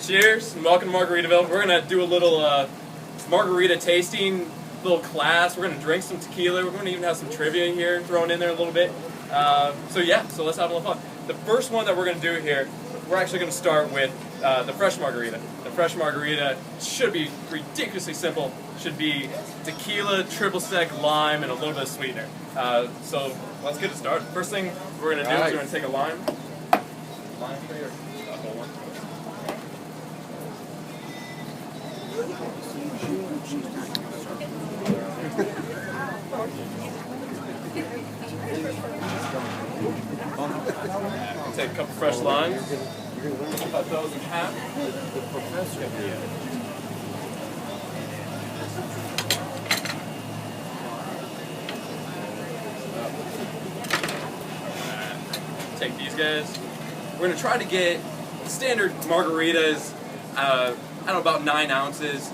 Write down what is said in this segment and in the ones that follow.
Cheers, and welcome to Margaritaville. We're going to do a little margarita tasting little class. We're going to drink some tequila. We're going to even have some trivia here thrown in there a little bit. So let's have a little fun. The first one that we're going to do here, we're actually going to start with the fresh margarita. The fresh margarita should be ridiculously simple. Should be tequila, triple sec, lime, and a little bit of sweetener. So let's get it started. First thing we're going to do is we're going to take a lime. Lime for you, or a whole one? Take a couple fresh limes. Cut those in half. Take these guys. We're going to try to get standard margaritas, I don't know, about 9 ounces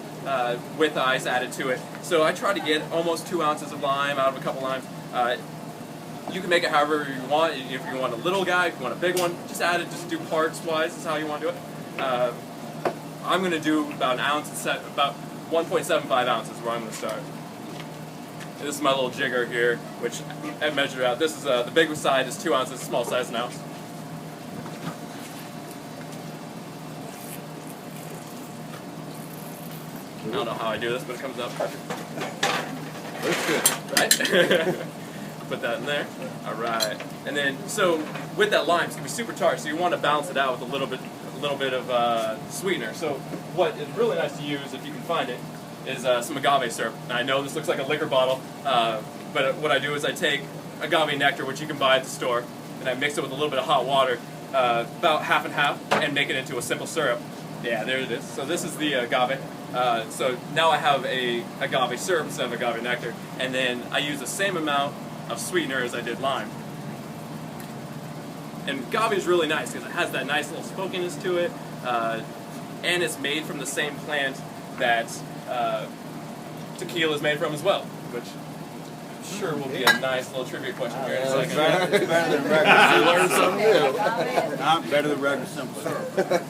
with ice added to it. So I try to get almost 2 ounces of lime out of a couple limes. You can make it however you want. If you want a little guy, if you want a big one, just add it, just do parts wise, is how you want to do it. I'm going to do about an ounce, about 1.75 ounces where I'm going to start. And this is my little jigger here, which I measured out. This is the big side is 2 ounces, small size is an ounce. I don't know how I do this, but it comes out perfect. Looks good, right? Put that in there. All right, and then so with that lime, it's gonna be super tart. So you want to balance it out with a little bit of sweetener. So what is really nice to use, if you can find it, is some agave syrup. And I know this looks like a liquor bottle, but what I do is I take agave nectar, which you can buy at the store, and I mix it with a little bit of hot water, about half and half, and make it into a simple syrup. Yeah, there it is. So this is the agave. So now I have a agave syrup instead of agave nectar, and then I use the same amount of sweetener as I did lime. And agave is really nice because it has that nice little smokiness to it, and it's made from the same plant that tequila is made from as well, which I'm sure will be a nice little trivia question here in a second. Better than regular. You learn something new. Not better than regular simple syrup.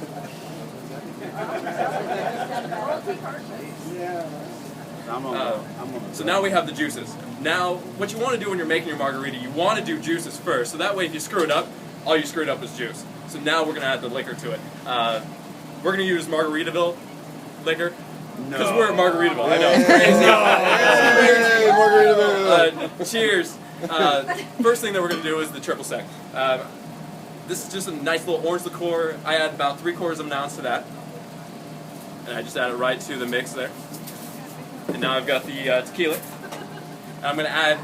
So now we have the juices. Now, what you want to do when you're making your margarita, you want to do juices first. So that way, if you screw it up, all you screwed up is juice. So now we're going to add the liquor to it. We're going to use Margaritaville liquor. Because we're at Margaritaville. I know, it's crazy. Margaritaville. Cheers. First thing that we're going to do is the triple sec. This is just a nice little orange liqueur. I add about 3/4 of an ounce to that. And I just add it right to the mix there. And now I've got the tequila. And I'm going to add,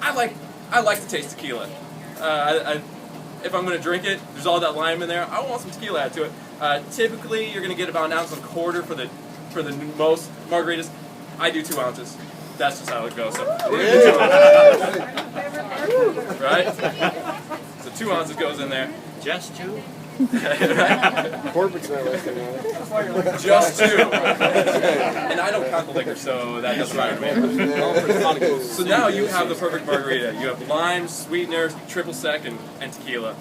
I like to taste tequila. If I'm going to drink it, there's all that lime in there. I want some tequila added to it. Typically, you're going to get about 1.25 ounces for the most margaritas. I do 2 ounces. That's just how it goes. So we're going to do 2 ounces. Right? So 2 ounces goes in there. Just 2? Right? Corporate's not listening on it. Just 2. And I don't count the liquor, so that doesn't matter to me. So now you have the perfect margarita. You have lime, sweetener, triple sec, and tequila.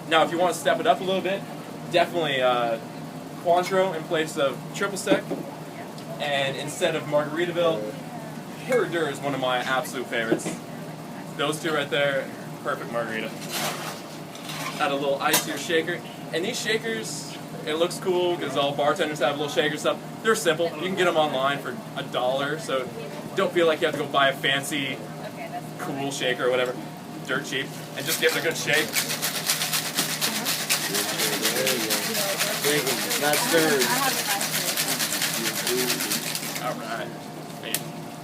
Now, if you want to step it up a little bit, definitely Cointreau in place of triple sec. And instead of Margaritaville, Herradura is one of my absolute favorites. Those two right there, perfect margarita. Add a little ice to your shaker. And these shakers, it looks cool because all bartenders have little shaker stuff. They're simple. You can get them online for $1, so don't feel like you have to go buy a fancy, cool shaker or whatever. Dirt cheap. And just give it a good shake. Not stirred. Alright.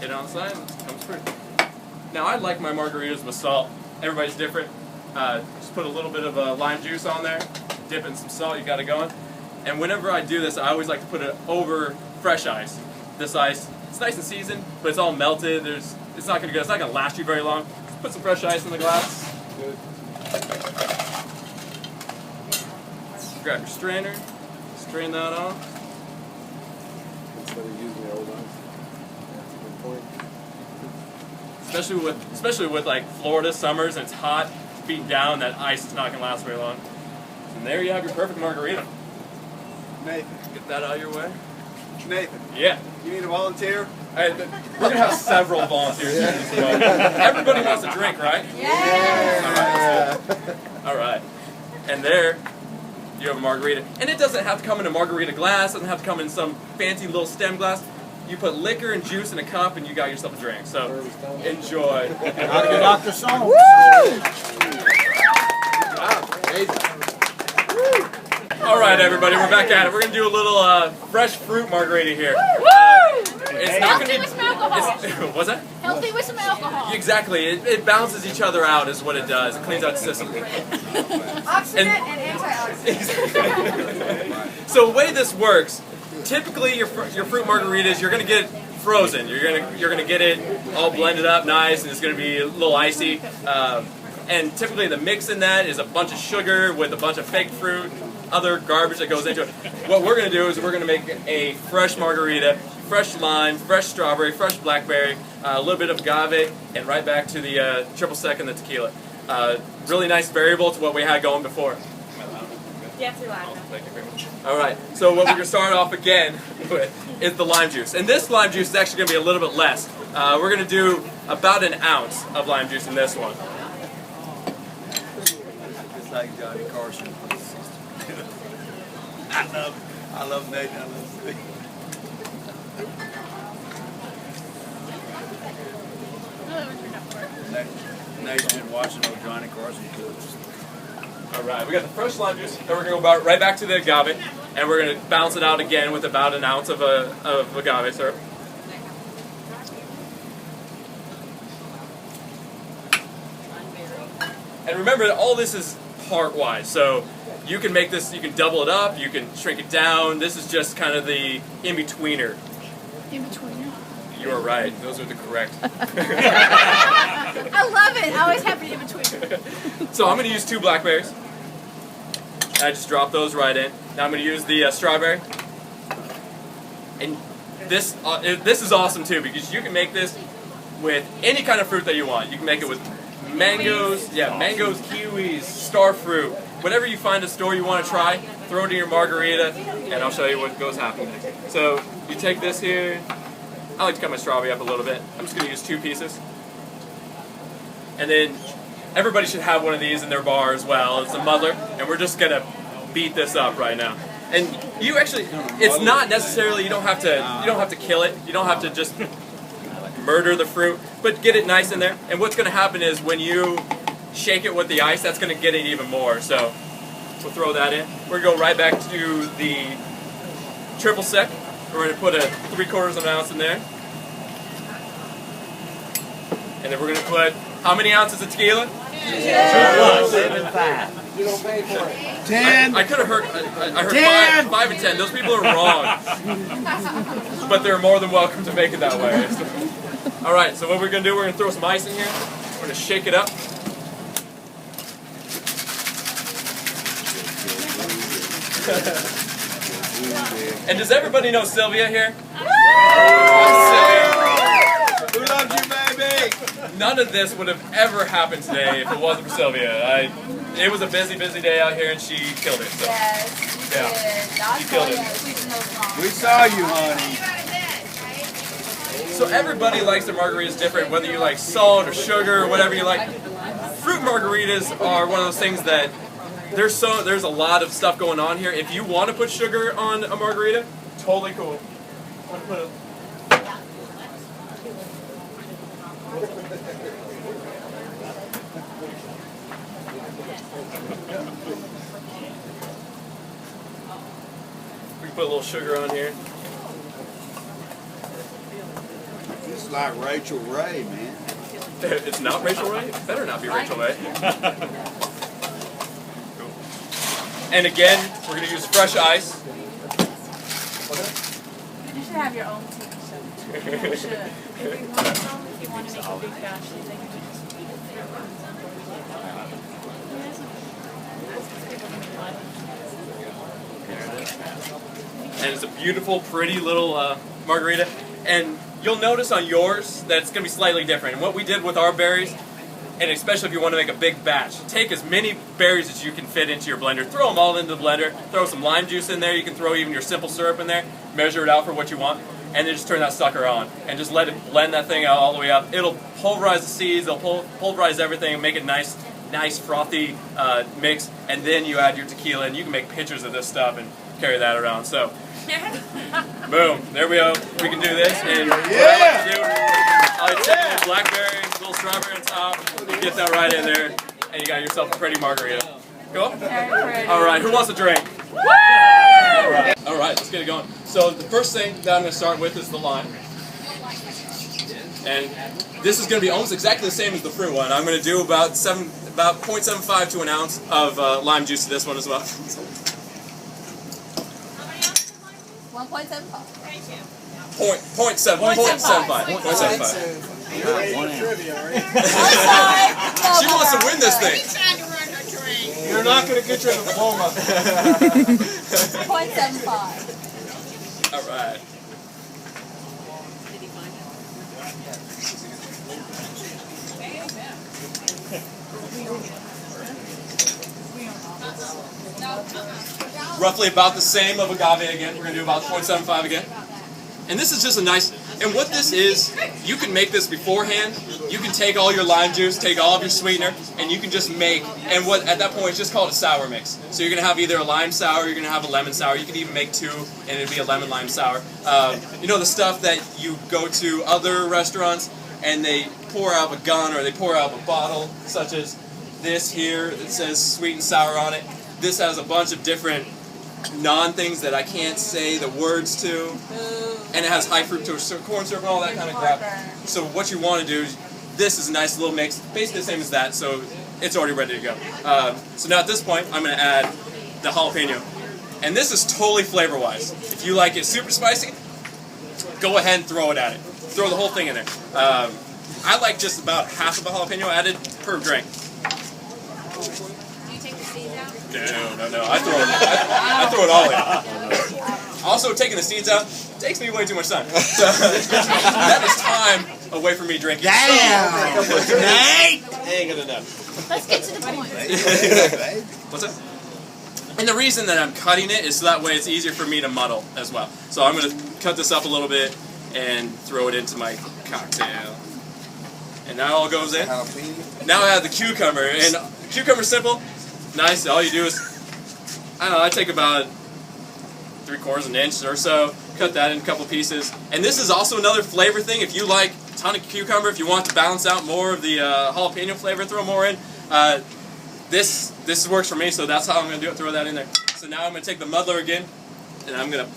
Hit it on the side, comes through. Now I like my margaritas with salt. Everybody's different. Just put a little bit of lime juice on there, dip in some salt, you got it going. And whenever I do this, I always like to put it over fresh ice. This ice, it's nice and seasoned, but it's all melted. It's not gonna last you very long. Just put some fresh ice in the glass. Good. Grab your strainer, strain that off. Instead of using the old ice. That's a good point. Especially with like Florida summers and it's hot, beaten down, that ice is not going to last very long. And there you have your perfect margarita. Nathan. Get that out of your way. Nathan. Yeah. You need a volunteer? We're going to have several volunteers here as well. Everybody wants a drink, right? Yeah. All right. And there, you have a margarita. And it doesn't have to come in a margarita glass. It doesn't have to come in some fancy little stem glass. You put liquor and juice in a cup and you got yourself a drink. So, enjoy. Dr. Song. All right, everybody, we're back at it. We're going to do a little fresh fruit margarita here. It's not going to be... Healthy with some alcohol. What's that? Healthy with some alcohol. Exactly. It balances each other out is what it does. It cleans out the system. Oxidant and antioxidant. So the way this works, typically your fruit margaritas, you're going to get it frozen. You're gonna get it all blended up nice, and it's going to be a little icy. And typically the mix in that is a bunch of sugar with a bunch of fake fruit, other garbage that goes into it. What we're going to do is we're going to make a fresh margarita, fresh lime, fresh strawberry, fresh blackberry, a little bit of agave, and right back to the triple sec and the tequila. Really nice variable to what we had going before. Yes, you're loud. Thank you very much. All right, so what we're going to start off again with is the lime juice. And this lime juice is actually going to be a little bit less. We're going to do about an ounce of lime juice in this one. It's like Johnny Carson. I love Nathan. I love Steve. Nathan's been watching old Johnny Carson clips. All right, we got the fresh lime juice, and we're going to go right back to the agave, and we're going to balance it out again with about an ounce of agave syrup. And remember, all this is part-wise, so you can make this, you can double it up, you can shrink it down. This is just kind of the in-betweener. In-betweener? You are right. Those are the correct. I love it. I always have an in-betweener. So I'm going to use 2 blackberries. I just drop those right in. Now I'm going to use the strawberry. And this is awesome too, because you can make this with any kind of fruit that you want. You can make it with mangoes, mangoes, kiwis, star fruit, whatever you find a store you want to try, throw it in your margarita, and I'll show you what goes happening. So you take this here. I like to cut my strawberry up a little bit. I'm just going to use 2 pieces. And then everybody should have one of these in their bar as well. It's a muddler, and we're just going to beat this up right now. And you actually, it's not necessarily, you don't have to kill it. You don't have to just murder the fruit, but get it nice in there. And what's going to happen is when you shake it with the ice, that's going to get it even more. So we'll throw that in. We're going to go right back to the triple sec. We're going to put a 3/4 of an ounce in there. And then we're going to put, how many ounces of tequila? 7, 5. You don't pay for it. 10. I could have heard, I heard 10. 5 and 10. Those people are wrong. But they're more than welcome to make it that way. All right, so what we're going to do, we're going to throw some ice in here. We're going to shake it up. And does everybody know Sylvia here? Who loves you, baby? None of this would have ever happened today if it wasn't for Sylvia. It was a busy, busy day out here, and she killed it. So. Yes, you Yeah. did. I You saw killed you it. tweeting those songs. We saw you, honey. So everybody likes their margaritas different, whether you like salt or sugar or whatever you like. Fruit margaritas are one of those things that there's a lot of stuff going on here. If you want to put sugar on a margarita, totally cool. I'm gonna put a, we can put a little sugar on here. It's like Rachel Ray, man. It's not Rachel Ray? It better not be Rachel Ray. Cool. And again, we're going to use fresh ice. You should have your own TV show. You should. If you want some, if you want to make a big batch, you think you just eat it there. And it's a beautiful, pretty little margarita. And you'll notice on yours that it's going to be slightly different. And what we did with our berries, and especially if you want to make a big batch, take as many berries as you can fit into your blender, throw them all into the blender, throw some lime juice in there, you can throw even your simple syrup in there, measure it out for what you want, and then just turn that sucker on, and just let it blend that thing out all the way up. It'll pulverize the seeds, it'll pulverize everything, and make it nice frothy mix, and then you add your tequila, and you can make pictures of this stuff and carry that around. So, boom, there we go. We can do this, and what I like to do, I like to take a little blackberry, a little strawberry on top, get that right in there, and you got yourself a pretty margarita. Cool? All right, who wants a drink? All right, let's get it going. So the first thing that I'm going to start with is the lime. And this is going to be almost exactly the same as the fruit one. I'm going to do about 0.75 to an ounce of lime juice to this one as well. 1.75. Thank you. 0.75. She wants to win this thing. You're not going to get your diploma. 0.75. All right. Roughly about the same of agave again. We're going to do about 0.75 again. And this is just a nice, and what this is, you can make this beforehand. You can take all your lime juice, take all of your sweetener, and you can just make, and what at that point it's just called a sour mix. So you're going to have either a lime sour, you're going to have a lemon sour. You can even make two, and it'd be a lemon-lime sour. You know the stuff that you go to other restaurants, and they pour out a gun, or they pour out a bottle, such as this here that says sweet and sour on it. This has a bunch of different non-things that I can't say the words to, and it has high fructose corn syrup and all that kind of crap. So what you want to do is, this is a nice little mix, basically the same as that, so it's already ready to go. So now at this point, I'm going to add the jalapeno. And this is totally flavor-wise. If you like it super spicy, go ahead and throw it at it. Throw the whole thing in there. I like just about half of a jalapeno added per drink. Do you take the seeds out? No. I throw it all in. Also, taking the seeds out takes me way too much time. So, that is time away from me drinking. Damn! Ain't gonna know. Let's get to the point. What's that? And the reason that I'm cutting it is so that way it's easier for me to muddle as well. So I'm going to cut this up a little bit and throw it into my cocktail. And that all goes in. Now I have the cucumber. And cucumber's simple. Nice. All you do is, I don't know, I take about 3/4 an inch or so, cut that in a couple pieces. And this is also another flavor thing. If you like a ton of cucumber, if you want to balance out more of the jalapeno flavor, throw more in. This works for me, so that's how I'm going to do it, throw that in there. So now I'm going to take the muddler again, and I'm going to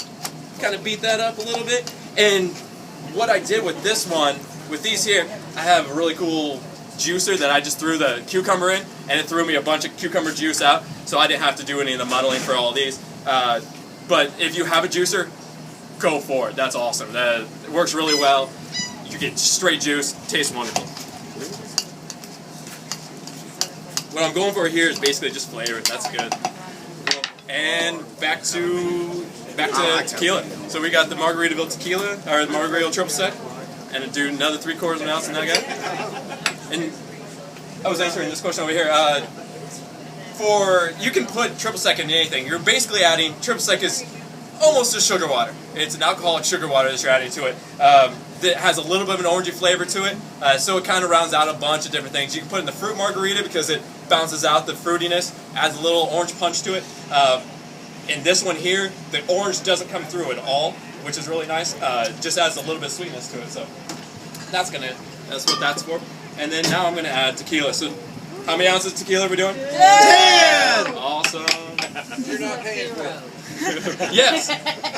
kind of beat that up a little bit. And what I did with this one, with these here, I have a really cool juicer that I just threw the cucumber in, and it threw me a bunch of cucumber juice out, so I didn't have to do any of the muddling for all of these. But if you have a juicer, go for it. That's awesome. It works really well. You get straight juice. Tastes wonderful. What I'm going for here is basically just flavor. That's good. And back to tequila. So we got the Margaritaville tequila, or the Margaritaville triple sec, and do another 3/4 of an ounce in that guy. And I was answering this question over here. You can put triple sec in anything. You're basically adding, triple sec is almost just sugar water. It's an alcoholic sugar water that you're adding to it. That has a little bit of an orangey flavor to it, so it kind of rounds out a bunch of different things. You can put in the fruit margarita because it bounces out the fruitiness, adds a little orange punch to it. In this one here, the orange doesn't come through at all, which is really nice. Just adds a little bit of sweetness to it, so that's what that's for. And then now I'm gonna add tequila. So how many ounces of tequila are we doing? 10! Awesome. You're not paying for it. Yes.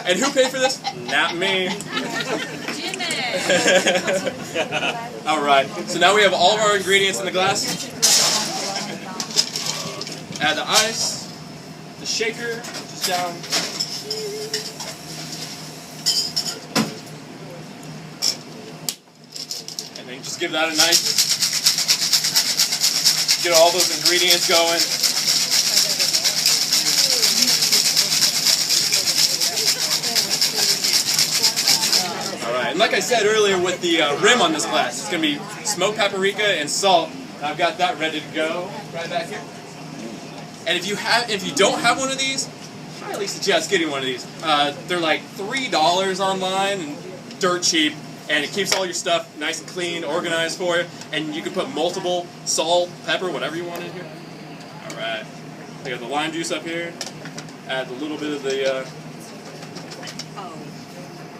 And who paid for this? Not me. All right. So now we have all of our ingredients in the glass. Add the ice, the shaker, which is down. And then just give that a nice, get all those ingredients going. And like I said earlier with the rim on this glass, it's going to be smoked paprika and salt I've got that ready to go right back here. And if you don't have one of these, I highly suggest getting one of these. They're like $3 online and dirt cheap, and it keeps all your stuff nice and clean, organized for you. And you can put multiple salt, pepper, whatever you want in here. All right. I got the lime juice up here. Add a little bit of the.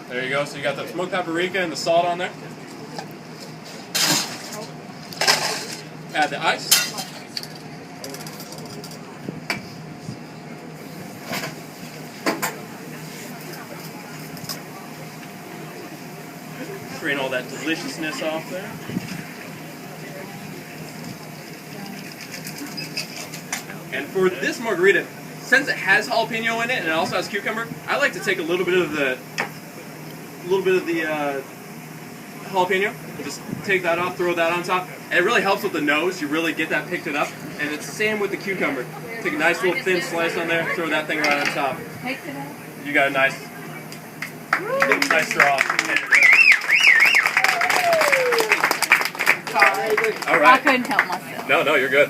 There you go. So you got the smoked paprika and the salt on there. Add the ice. Drain all that deliciousness off there. And for this margarita, since it has jalapeno in it and it also has cucumber, I like to take a little bit of the jalapeno and just take that off, throw that on top. And it really helps with the nose. You really get that picked it up. And it's the same with the cucumber. Take a nice little thin slice on there, throw that thing right on top. You got a nice straw. All right. I couldn't help myself. No, you're good.